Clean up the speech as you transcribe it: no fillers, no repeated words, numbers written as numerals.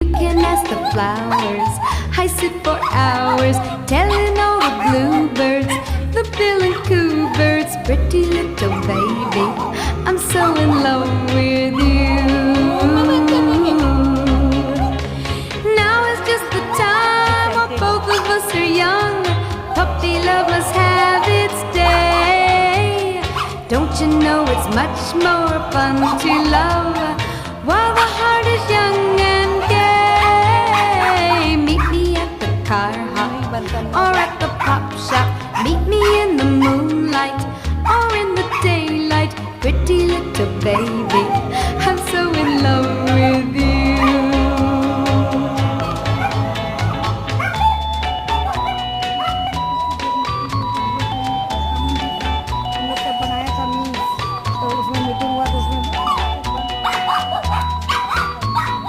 You can ask the flowers. I sit for hours telling all the bluebirds, the bill and coo birds, pretty little baby, I'm so in love with you. Now is just the time while both of us are young. Puppy love must have its day. Don't you know it's much more fun to love while the heart is young?